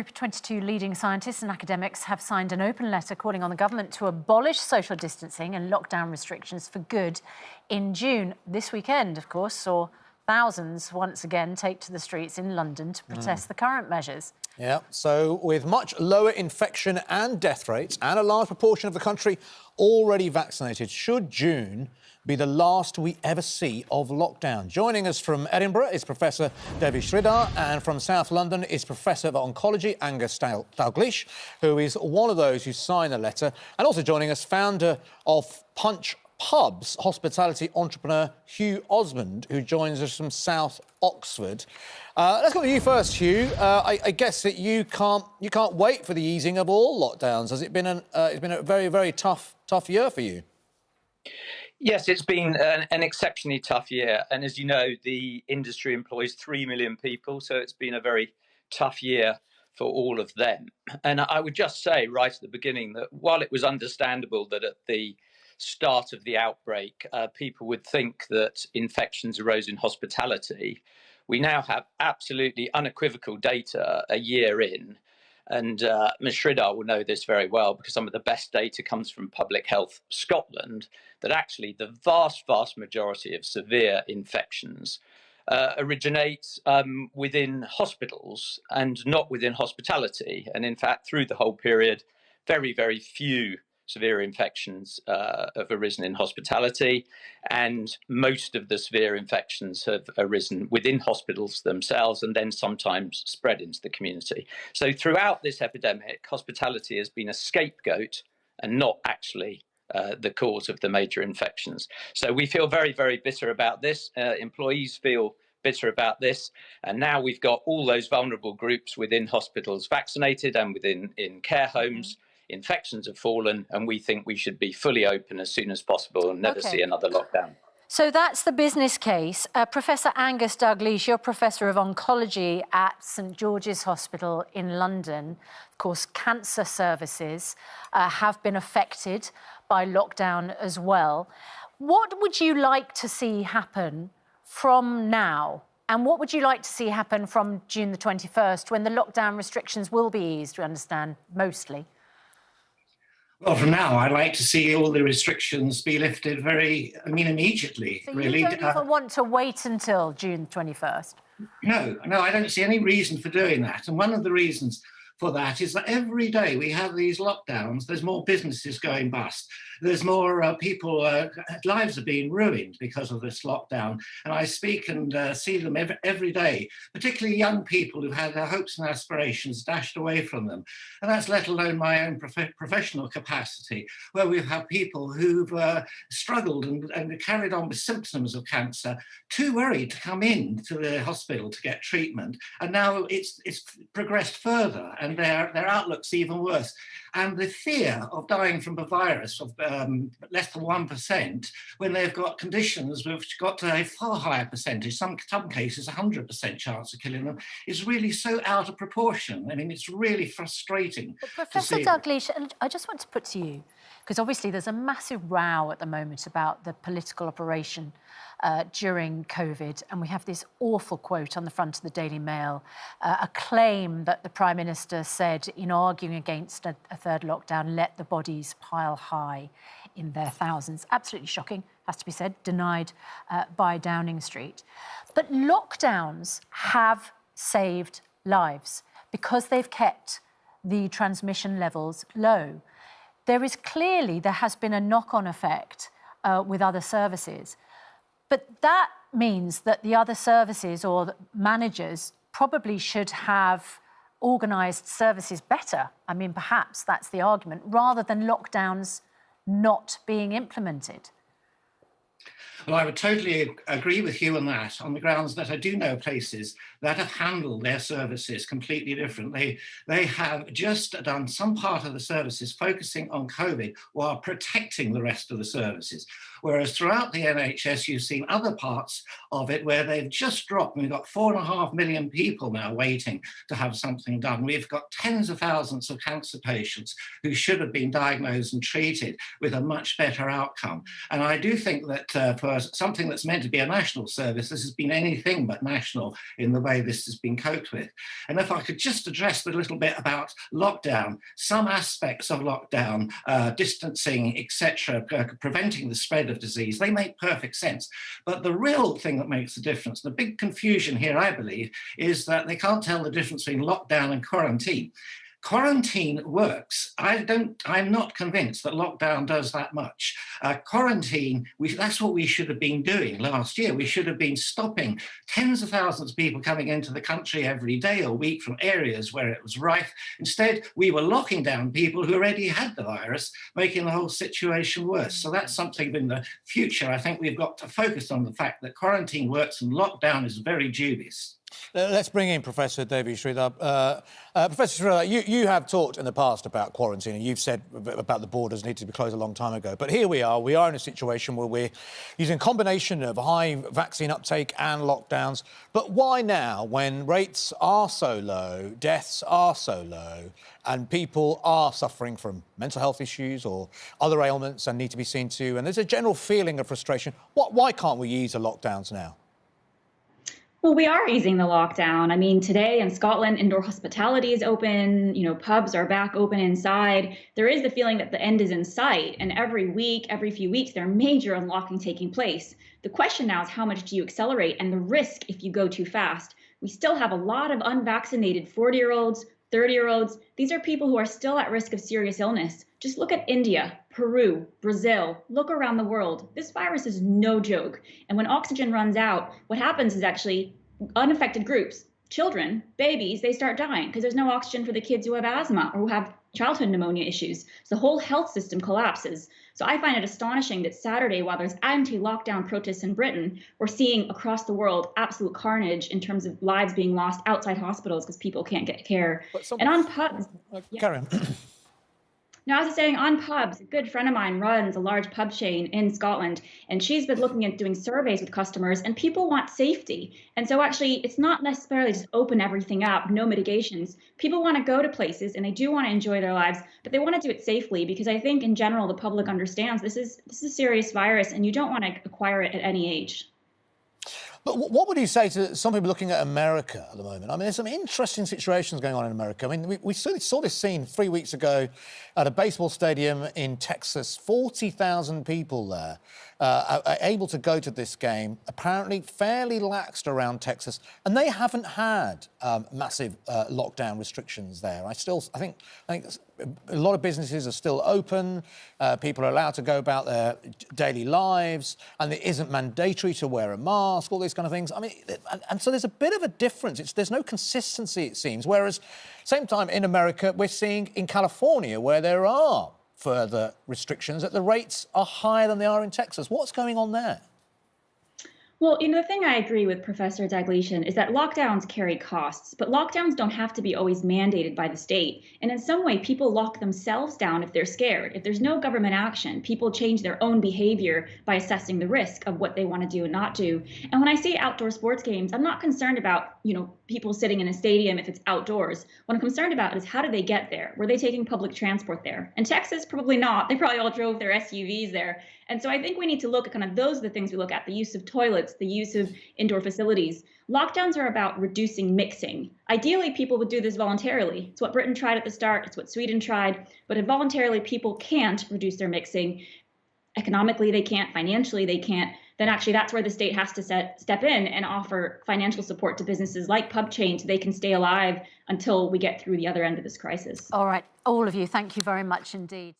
group of 22 leading scientists and academics have signed an open letter calling on the government to abolish social distancing and lockdown restrictions for good in June. This weekend, of course, saw thousands once again take to the streets in London to protest the current measures. Yeah, so with much lower infection and death rates and a large proportion of the country already vaccinated, should June be the last we ever see of lockdown? Joining us from Edinburgh is Professor Devi Sridhar, and from South London is Professor of Oncology Angus Dalgleish, who is one of those who signed the letter, and also joining us, founder of Punch Pubs, hospitality entrepreneur Hugh Osmond, who joins us from South Oxford. Let's go to you first, Hugh. I guess that you can't wait for the easing of all lockdowns. Has it been it's been a very, very tough year for you? Yes, it's been an exceptionally tough year. And as you know, the industry employs 3 million people, so it's been a very tough year for all of them. And I would just say right at the beginning that while it was understandable that at the start of the outbreak, people would think that infections arose in hospitality, we now have absolutely unequivocal data a year in. And Ms Sridhar will know this very well because some of the best data comes from Public Health Scotland, that actually the vast majority of severe infections originates within hospitals and not within hospitality. And in fact, through the whole period, very few severe infections have arisen in hospitality, and most of the severe infections have arisen within hospitals themselves and then sometimes spread into the community. So throughout this epidemic, hospitality has been a scapegoat and not actually the cause of the major infections. So we feel very bitter about this. Employees feel bitter about this, and now we've got all those vulnerable groups within hospitals vaccinated and in care homes. Infections have fallen, and we think we should be fully open as soon as possible and never see another lockdown. So that's the business case. Professor Angus Dalgleish, you're Professor of Oncology at St George's Hospital in London. Of course, cancer services have been affected by lockdown as well. What would you like to see happen from now? And what would you like to see happen from June the 21st, when the lockdown restrictions will be eased, we understand, mostly? Well, from now, I'd like to see all the restrictions be lifted immediately, so really. You don't even want to wait until June 21st? No, I don't see any reason for doing that. And one of the reasons for that is that every day we have these lockdowns, there's more businesses going bust. There's more people, lives are being ruined because of this lockdown. And I speak and see them every day, particularly young people who've had their hopes and aspirations dashed away from them. And that's let alone my own professional capacity, where we've had people who've struggled and carried on with symptoms of cancer, too worried to come in to the hospital to get treatment. And now it's progressed further, and their outlook's even worse. And the fear of dying from a virus of less than 1%, when they've got conditions which got a far higher percentage, some cases 100% chance of killing them, is really so out of proportion. I mean, it's really frustrating. But Professor Dalgleish, I just want to put to you, because obviously there's a massive row at the moment about the political operation during COVID, and we have this awful quote on the front of the Daily Mail, a claim that the Prime Minister said in arguing against a third lockdown, let the bodies pile high in their thousands. Absolutely shocking, has to be said, denied by Downing Street. But lockdowns have saved lives because they've kept the transmission levels low. There has been a knock-on effect with other services. But that means that the other services or the managers probably should have organised services better. I mean, perhaps that's the argument, rather than lockdowns not being implemented. Well, I would totally agree with you on that, on the grounds that I do know places that have handled their services completely differently. They have just done some part of the services focusing on COVID while protecting the rest of the services. Whereas throughout the NHS, you've seen other parts of it where they've just dropped. We've got 4.5 million people now waiting to have something done. We've got tens of thousands of cancer patients who should have been diagnosed and treated with a much better outcome. And I do think that for something that's meant to be a national service, this has been anything but national in the way this has been coped with. And if I could just address a little bit about lockdown, some aspects of lockdown, distancing, etc., preventing the spread of disease, they make perfect sense. But the real thing that makes the difference, the big confusion here, I believe, is that they can't tell the difference between lockdown and quarantine. Quarantine works. I'm not convinced that lockdown does that much. Quarantine, that's what we should have been doing last year. We should have been stopping tens of thousands of people coming into the country every day or week from areas where it was rife. Instead, we were locking down people who already had the virus, making the whole situation worse. So that's something in the future. I think we've got to focus on the fact that quarantine works and lockdown is very dubious. Let's bring in Professor Devi Sridhar. Professor Sridhar, you have talked in the past about quarantine, and you've said about the borders needed to be closed a long time ago. But here we are in a situation where we're using a combination of high vaccine uptake and lockdowns. But why now, when rates are so low, deaths are so low, and people are suffering from mental health issues or other ailments and need to be seen to, and there's a general feeling of frustration? Why can't we ease the lockdowns now? Well, we are easing the lockdown. I mean, today in Scotland, indoor hospitality is open, pubs are back open inside. There is the feeling that the end is in sight. And every week, every few weeks, there are major unlocking taking place. The question now is how much do you accelerate and the risk if you go too fast. We still have a lot of unvaccinated 40-year-olds, 30-year-olds. These are people who are still at risk of serious illness. Just look at India, Peru, Brazil, look around the world. This virus is no joke. And when oxygen runs out, what happens is actually unaffected groups, children, babies, they start dying because there's no oxygen for the kids who have asthma or who have childhood pneumonia issues. So the whole health system collapses. So I find it astonishing that Saturday, while there's anti-lockdown protests in Britain, we're seeing across the world absolute carnage in terms of lives being lost outside hospitals because people can't get care. And on pubs... Carry on. Now, as I was saying, on pubs, a good friend of mine runs a large pub chain in Scotland, and she's been looking at doing surveys with customers, and people want safety. And so actually, it's not necessarily just open everything up, no mitigations. People want to go to places, and they do want to enjoy their lives, but they want to do it safely, because I think in general, the public understands this is a serious virus, and you don't want to acquire it at any age. But what would you say to some people looking at America at the moment? I mean, there's some interesting situations going on in America. I mean, we saw this scene 3 weeks ago at a baseball stadium in Texas. 40,000 people there are able to go to this game, apparently fairly laxed around Texas, and they haven't had massive lockdown restrictions there. I think a lot of businesses are still open. People are allowed to go about their daily lives, and it isn't mandatory to wear a mask, all these kind of things. I mean, and so there's a bit of a difference. There's no consistency, it seems. Whereas, same time in America, we're seeing in California where there are further restrictions, that the rates are higher than they are in Texas. What's going on there? Well, the thing I agree with Professor Dalgletian is that lockdowns carry costs, but lockdowns don't have to be always mandated by the state. And in some way, people lock themselves down if they're scared. If there's no government action, people change their own behavior by assessing the risk of what they want to do and not do. And when I say outdoor sports games, I'm not concerned about, people sitting in a stadium if it's outdoors. What I'm concerned about is how do they get there? Were they taking public transport there? In Texas, probably not. They probably all drove their SUVs there. And so I think we need to look at those are the things we look at, the use of toilets, the use of indoor facilities. Lockdowns are about reducing mixing. Ideally, people would do this voluntarily. It's what Britain tried at the start. It's what Sweden tried. But if voluntarily people can't reduce their mixing, economically they can't, financially they can't, then actually that's where the state has to step in and offer financial support to businesses like pub chains so they can stay alive until we get through the other end of this crisis. All right, all of you, thank you very much indeed.